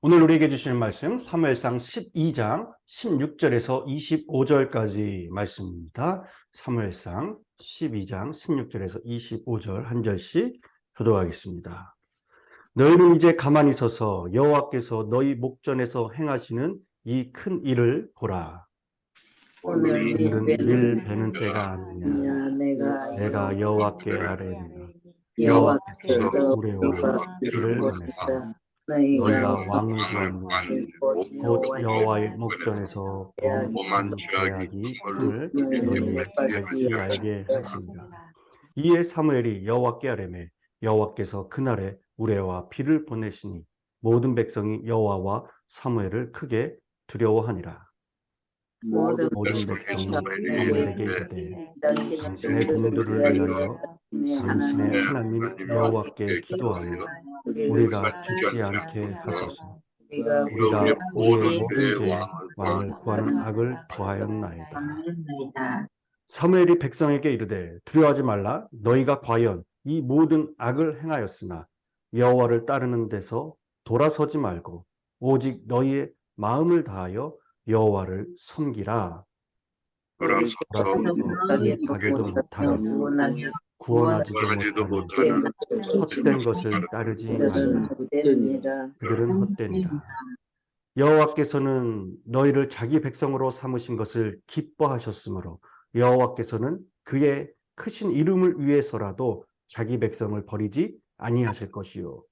오늘 우리에게 주시는 말씀 사무엘상 12장 16절에서 25절까지 말씀입니다. 사무엘상 12장 16절에서 25절 한 절씩 교독하겠습니다. 너희는 이제 가만히 서서 여호와께서 너희 목전에서 행하시는 이 큰 일을 보라. 오늘은 밀 베는 때가 아니냐. 내가 여호와께 아뢰리라. 여호와께서 우레와 비를 보내사 너희가 왕을 구하니 곧 여호와의 목전에서 범한 죄악이 큼을 너희 알지 알게 하시니라. 이에 사무엘이 여호와께 아뢰매 여호와께서 그날에 우레와 비를 보내시니 모든 백성이 여호와와 사무엘을 크게 두려워하니라. 모든 백성이 사무엘에게 이르되 당신의 종들을 위하여 당신의 하나님 여호와께 기도하여 우리가 죽지 않게 하소서. 우리가 우리의 모든 죄에 왕을 구하는 악을 더하였나이다. 사무엘이 백성에게 이르되 두려워하지 말라. 너희가 과연 이 모든 악을 행하였으나 여호와를 따르는 데서 돌아서지 말고 오직 너희의 마음을 다하여 여호와를 섬기라. 돌아서서 이 가게도 못하는 구원하지도 못하는 헛된 것을 따르지 말라. 그들은 헛되니라. 여호와께서는 너희를 자기 백성으로 삼으신 것을 기뻐하셨으므로 여호와께서는 그의 크신 이름을 위해서라도 자기 백성을 버리지 아니하실 것이요.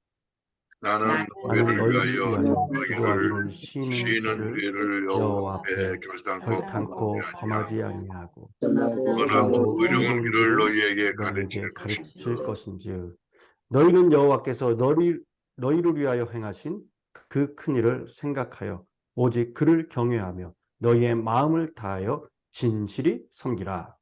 나는 너희를 위하여 기도하기를 쉬는 죄를 여호와 앞에 결탄코 범하지 아니하고 그러므로 의로운 길을 너희에게 가르칠 것인지요. 너희는 여호와께서 너희를 위하여 행하신 그 큰 일을 생각하여 오직 그를 경외하며 너희의 마음을 다하여 진실이 섬기라.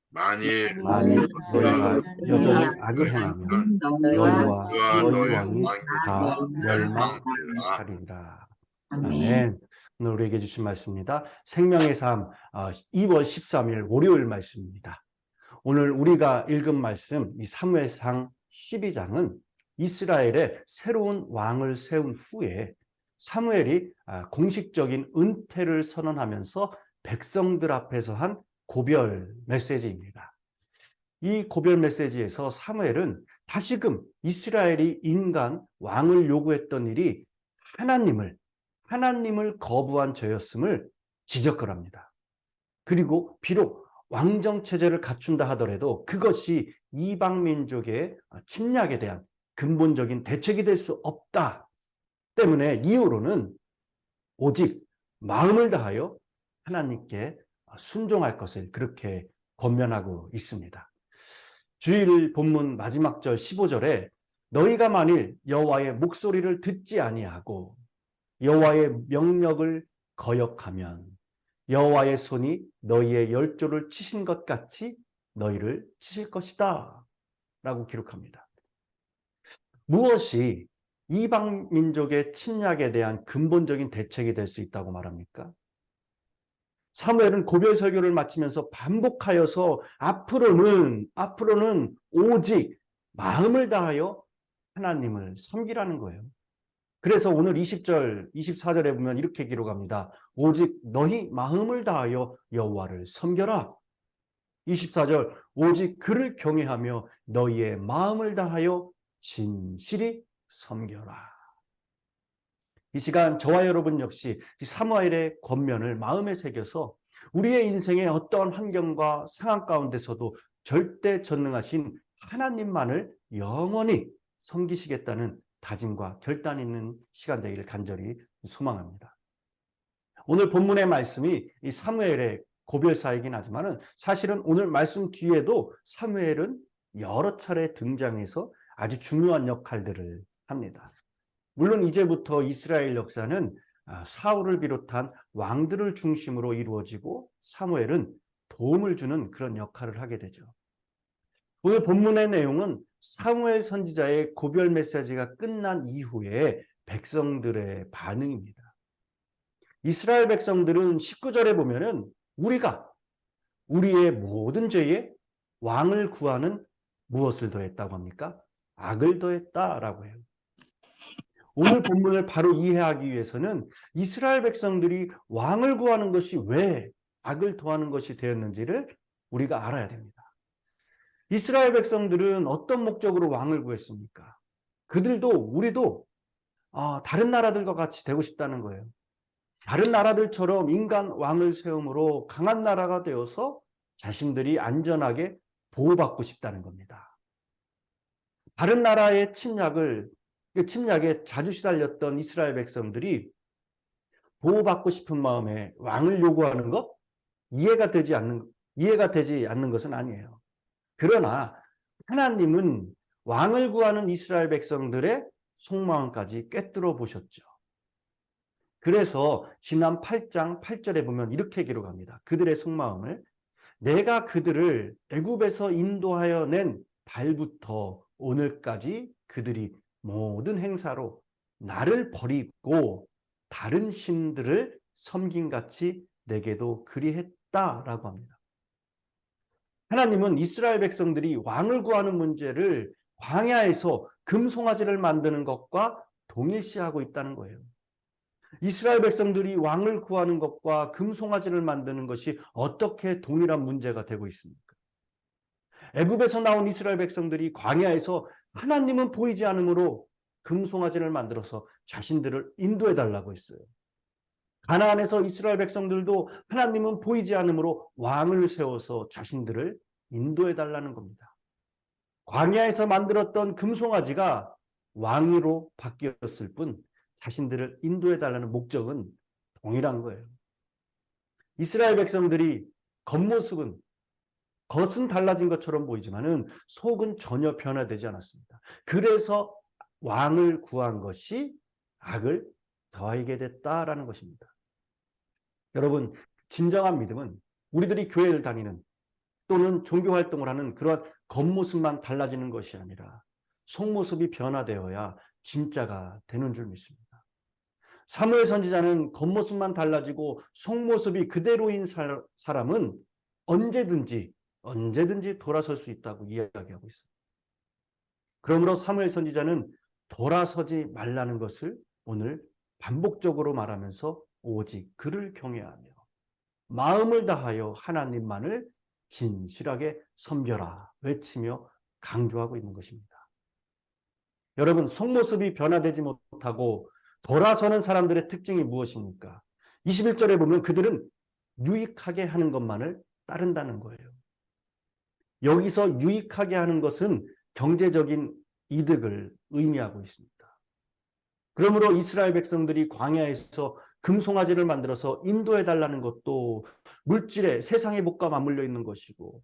만일 너희가 여전히 악을 행하면 너희와 너희 왕이 다 멸망하리라. 아멘. 오늘 우리에게 주신 말씀입니다. 생명의 삶 2월 13일 월요일 말씀입니다. 오늘 우리가 읽은 말씀 이 사무엘상 12장은 이스라엘의 새로운 왕을 세운 후에 사무엘이 공식적인 은퇴를 선언하면서 백성들 앞에서 한 고별 메시지입니다. 이 고별 메시지에서 사무엘은 다시금 이스라엘이 인간 왕을 요구했던 일이 하나님을 거부한 죄였음을 지적합니다. 그리고 비록 왕정체제를 갖춘다 하더라도 그것이 이방민족의 침략에 대한 근본적인 대책이 될 수 없다 때문에 이후로는 오직 마음을 다하여 하나님께 순종할 것을 그렇게 권면하고 있습니다. 주일 본문 마지막 절 15절에 너희가 만일 여호와의 목소리를 듣지 아니하고 여호와의 명령을 거역하면 여호와의 손이 너희의 열조를 치신 것 같이 너희를 치실 것이다 라고 기록합니다. 무엇이 이방 민족의 침략에 대한 근본적인 대책이 될 수 있다고 말합니까? 사무엘은 고별 설교를 마치면서 반복하여서 앞으로는 오직 마음을 다하여 하나님을 섬기라는 거예요. 그래서 오늘 20절, 24절에 보면 이렇게 기록합니다. 오직 너희 마음을 다하여 여호와를 섬겨라. 24절, 오직 그를 경외하며 너희의 마음을 다하여 진실이 섬겨라. 이 시간 저와 여러분 역시 사무엘의 권면을 마음에 새겨서 우리의 인생의 어떠한 환경과 상황 가운데서도 절대 전능하신 하나님만을 영원히 섬기시겠다는 다짐과 결단 있는 시간 되기를 간절히 소망합니다. 오늘 본문의 말씀이 이 사무엘의 고별사이긴 하지만 사실은 오늘 말씀 뒤에도 사무엘은 여러 차례 등장해서 아주 중요한 역할들을 합니다. 물론 이제부터 이스라엘 역사는 사울을 비롯한 왕들을 중심으로 이루어지고 사무엘은 도움을 주는 그런 역할을 하게 되죠. 오늘 본문의 내용은 사무엘 선지자의 고별 메시지가 끝난 이후에 백성들의 반응입니다. 이스라엘 백성들은 19절에 보면은 우리가 우리의 모든 죄에 왕을 구하는 무엇을 더했다고 합니까? 악을 더했다라고 해요. 오늘 본문을 바로 이해하기 위해서는 이스라엘 백성들이 왕을 구하는 것이 왜 악을 더하는 것이 되었는지를 우리가 알아야 됩니다. 이스라엘 백성들은 어떤 목적으로 왕을 구했습니까? 그들도 우리도 다른 나라들과 같이 되고 싶다는 거예요. 다른 나라들처럼 인간 왕을 세움으로 강한 나라가 되어서 자신들이 안전하게 보호받고 싶다는 겁니다. 다른 나라의 침략에 자주 시달렸던 이스라엘 백성들이 보호받고 싶은 마음에 왕을 요구하는 것 이해가 되지 않는 것은 아니에요. 그러나 하나님은 왕을 구하는 이스라엘 백성들의 속마음까지 꿰뚫어 보셨죠. 그래서 지난 8장 8절에 보면 이렇게 기록합니다. 그들의 속마음을 내가 그들을 애굽에서 인도하여 낸 발부터 오늘까지 그들이 모든 행사로 나를 버리고 다른 신들을 섬김같이 내게도 그리했다라고 합니다. 하나님은 이스라엘 백성들이 왕을 구하는 문제를 광야에서 금송아지를 만드는 것과 동일시하고 있다는 거예요. 이스라엘 백성들이 왕을 구하는 것과 금송아지를 만드는 것이 어떻게 동일한 문제가 되고 있습니까? 애굽에서 나온 이스라엘 백성들이 광야에서 하나님은 보이지 않으므로 금송아지를 만들어서 자신들을 인도해 달라고 했어요. 가나안에서 이스라엘 백성들도 하나님은 보이지 않으므로 왕을 세워서 자신들을 인도해 달라는 겁니다. 광야에서 만들었던 금송아지가 왕위로 바뀌었을 뿐 자신들을 인도해 달라는 목적은 동일한 거예요. 이스라엘 백성들이 겉은 달라진 것처럼 보이지만은 속은 전혀 변화되지 않았습니다. 그래서 왕을 구한 것이 악을 더하게 됐다라는 것입니다. 여러분, 진정한 믿음은 우리들이 교회를 다니는 또는 종교 활동을 하는 그런 겉모습만 달라지는 것이 아니라 속모습이 변화되어야 진짜가 되는 줄 믿습니다. 사무엘 선지자는 겉모습만 달라지고 속모습이 그대로인 사람은 언제든지 돌아설 수 있다고 이야기하고 있습니다. 그러므로 사무엘 선지자는 돌아서지 말라는 것을 오늘 반복적으로 말하면서 오직 그를 경외하며 마음을 다하여 하나님만을 진실하게 섬겨라 외치며 강조하고 있는 것입니다. 여러분, 속모습이 변화되지 못하고 돌아서는 사람들의 특징이 무엇입니까? 21절에 보면 그들은 유익하게 하는 것만을 따른다는 거예요. 여기서 유익하게 하는 것은 경제적인 이득을 의미하고 있습니다. 그러므로 이스라엘 백성들이 광야에서 금송아지를 만들어서 인도해 달라는 것도 물질의 세상의 복과 맞물려 있는 것이고,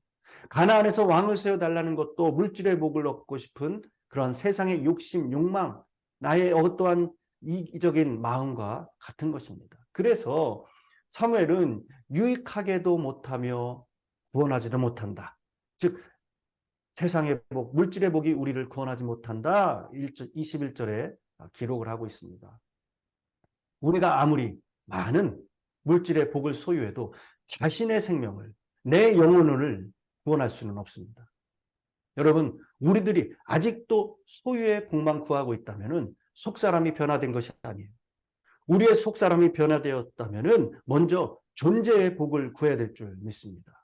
가나안에서 왕을 세워 달라는 것도 물질의 복을 얻고 싶은 그런 세상의 욕심, 욕망, 나의 어떠한 이기적인 마음과 같은 것입니다. 그래서 사무엘은 유익하게도 못하며 구원하지도 못한다. 즉 세상의 복, 물질의 복이 우리를 구원하지 못한다. 21절에 기록을 하고 있습니다. 우리가 아무리 많은 물질의 복을 소유해도 자신의 생명을, 내 영혼을 구원할 수는 없습니다. 여러분, 우리들이 아직도 소유의 복만 구하고 있다면 속사람이 변화된 것이 아니에요. 우리의 속사람이 변화되었다면 먼저 존재의 복을 구해야 될 줄 믿습니다.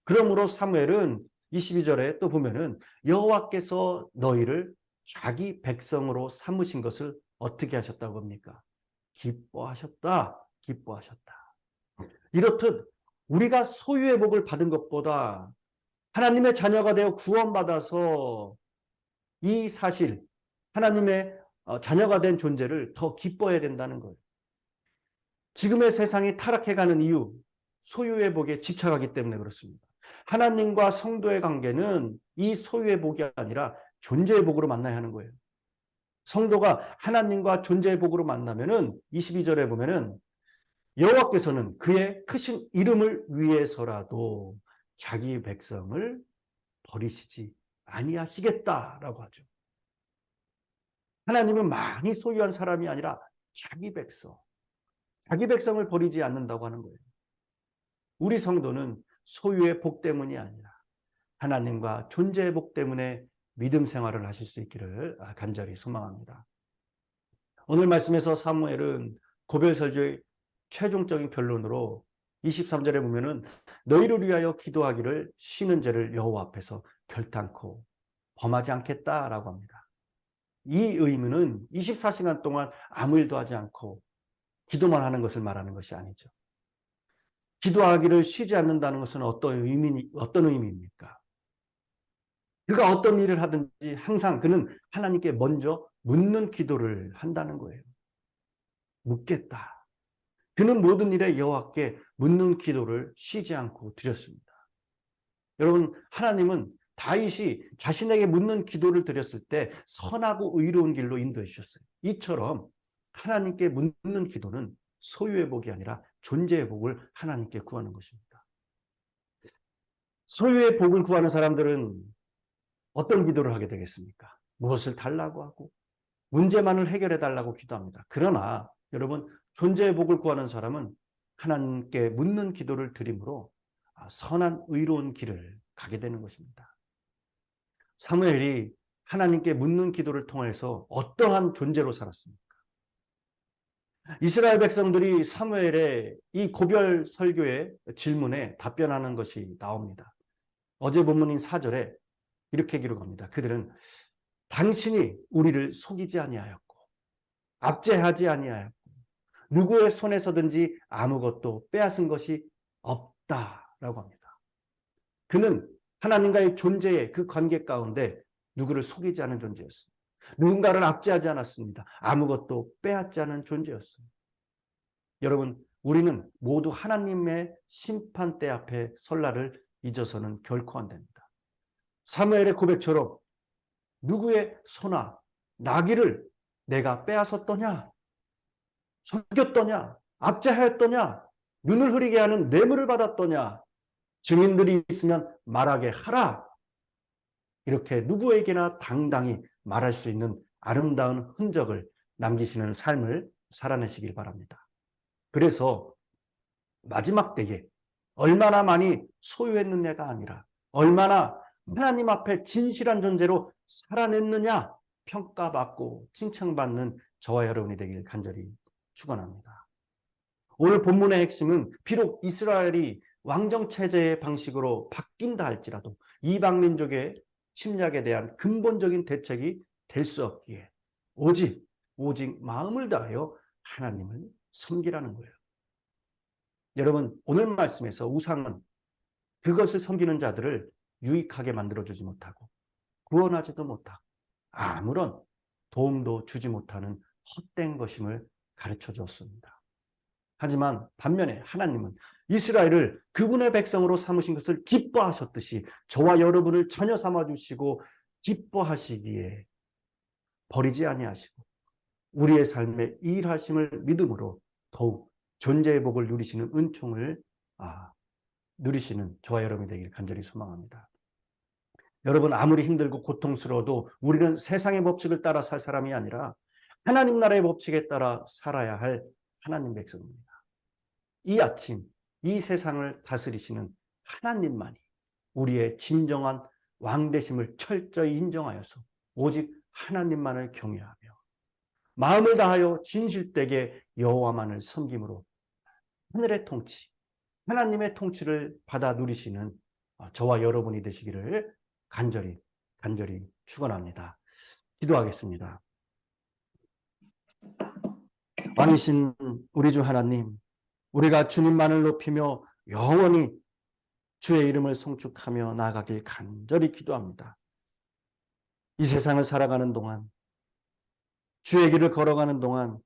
그러므로 사무엘은 22절에 또 보면은 여호와께서 너희를 자기 백성으로 삼으신 것을 어떻게 하셨다고 합니까? 기뻐하셨다. 이렇듯 우리가 소유의 복을 받은 것보다 하나님의 자녀가 되어 구원받아서 이 사실, 하나님의 자녀가 된 존재를 더 기뻐해야 된다는 거예요. 지금의 세상이 타락해가는 이유, 소유의 복에 집착하기 때문에 그렇습니다. 하나님과 성도의 관계는 이 소유의 복이 아니라 존재의 복으로 만나야 하는 거예요. 성도가 하나님과 존재의 복으로 만나면은 22절에 보면은 여호와께서는 그의 크신 이름을 위해서라도 자기 백성을 버리시지 아니하시겠다라고 하죠. 하나님은 많이 소유한 사람이 아니라 자기 백성을 버리지 않는다고 하는 거예요. 우리 성도는 소유의 복 때문이 아니라 하나님과 존재의 복 때문에 믿음 생활을 하실 수 있기를 간절히 소망합니다. 오늘 말씀에서 사무엘은 고별 설교의 최종적인 결론으로 23절에 보면은 너희를 위하여 기도하기를 쉬는 죄를 여호와 앞에서 결단코 범하지 않겠다라고 합니다. 이 의무는 24시간 동안 아무 일도 하지 않고 기도만 하는 것을 말하는 것이 아니죠. 기도하기를 쉬지 않는다는 것은 어떤 의미입니까? 그가 어떤 일을 하든지 항상 그는 하나님께 먼저 묻는 기도를 한다는 거예요. 묻겠다. 그는 모든 일에 여호와께 묻는 기도를 쉬지 않고 드렸습니다. 여러분, 하나님은 다윗이 자신에게 묻는 기도를 드렸을 때 선하고 의로운 길로 인도해 주셨어요. 이처럼 하나님께 묻는 기도는 소유의 복이 아니라 존재의 복을 하나님께 구하는 것입니다. 소유의 복을 구하는 사람들은 어떤 기도를 하게 되겠습니까? 무엇을 달라고 하고 문제만을 해결해 달라고 기도합니다. 그러나 여러분, 존재의 복을 구하는 사람은 하나님께 묻는 기도를 드림으로 선한 의로운 길을 가게 되는 것입니다. 사무엘이 하나님께 묻는 기도를 통해서 어떠한 존재로 살았습니까? 이스라엘 백성들이 사무엘의 이 고별 설교의 질문에 답변하는 것이 나옵니다. 어제 본문인 4절에 이렇게 기록합니다. 그들은 당신이 우리를 속이지 아니하였고 압제하지 아니하였고 누구의 손에서든지 아무것도 빼앗은 것이 없다라고 합니다. 그는 하나님과의 존재의 그 관계 가운데 누구를 속이지 않은 존재였습니다. 누군가를 압제하지 않았습니다. 아무것도 빼앗지 않은 존재였습니다. 여러분, 우리는 모두 하나님의 심판대 앞에 설 날을 잊어서는 결코 안 됩니다. 사무엘의 고백처럼 누구의 소나 나귀를 내가 빼앗았더냐, 속였더냐, 압제하였더냐, 눈을 흐리게 하는 뇌물을 받았더냐, 증인들이 있으면 말하게 하라. 이렇게 누구에게나 당당히 말할 수 있는 아름다운 흔적을 남기시는 삶을 살아내시길 바랍니다. 그래서 마지막 때에 얼마나 많이 소유했느냐가 아니라 얼마나 하나님 앞에 진실한 존재로 살아냈느냐 평가받고 칭찬받는 저와 여러분이 되길 간절히 축원합니다. 오늘 본문의 핵심은 비록 이스라엘이 왕정체제의 방식으로 바뀐다 할지라도 이방 민족의 침략에 대한 근본적인 대책이 될 수 없기에 오직 마음을 다하여 하나님을 섬기라는 거예요. 여러분, 오늘 말씀에서 우상은 그것을 섬기는 자들을 유익하게 만들어주지 못하고 구원하지도 못하고 아무런 도움도 주지 못하는 헛된 것임을 가르쳐 주었습니다. 하지만 반면에 하나님은 이스라엘을 그분의 백성으로 삼으신 것을 기뻐하셨듯이 저와 여러분을 자녀 삼아주시고 기뻐하시기에 버리지 아니하시고 우리의 삶에 일하심을 믿음으로 더욱 존재의 복을 누리시는 은총을 누리시는 저와 여러분이 되길 간절히 소망합니다. 여러분, 아무리 힘들고 고통스러워도 우리는 세상의 법칙을 따라 살 사람이 아니라 하나님 나라의 법칙에 따라 살아야 할 하나님 백성입니다. 이 아침 이 세상을 다스리시는 하나님만이 우리의 진정한 왕되심을 철저히 인정하여서 오직 하나님만을 경외하며 마음을 다하여 진실되게 여호와만을 섬김으로 하늘의 통치, 하나님의 통치를 받아 누리시는 저와 여러분이 되시기를 간절히 축원합니다. 기도하겠습니다. 왕이신 우리 주 하나님, 우리가 주님만을 높이며 영원히 주의 이름을 송축하며 나아가길 간절히 기도합니다. 이 세상을 살아가는 동안, 주의 길을 걸어가는 동안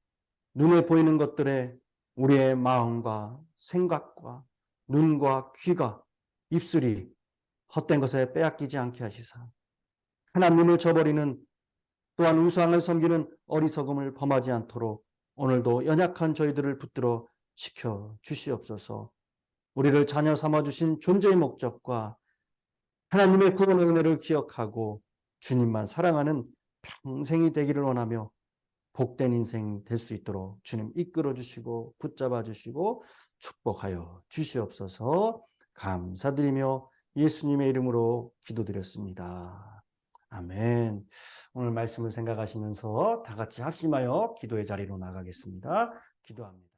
눈에 보이는 것들에 우리의 마음과 생각과 눈과 귀가 입술이 헛된 것에 빼앗기지 않게 하시사 하나님을 저버리는 또한 우상을 섬기는 어리석음을 범하지 않도록 오늘도 연약한 저희들을 붙들어 지켜 주시옵소서. 우리를 자녀 삼아주신 존재의 목적과 하나님의 구원의 은혜를 기억하고 주님만 사랑하는 평생이 되기를 원하며 복된 인생이 될 수 있도록 주님 이끌어 주시고 붙잡아 주시고 축복하여 주시옵소서. 감사드리며 예수님의 이름으로 기도드렸습니다. 아멘. 오늘 말씀을 생각하시면서 다 같이 합심하여 기도의 자리로 나가겠습니다. 기도합니다.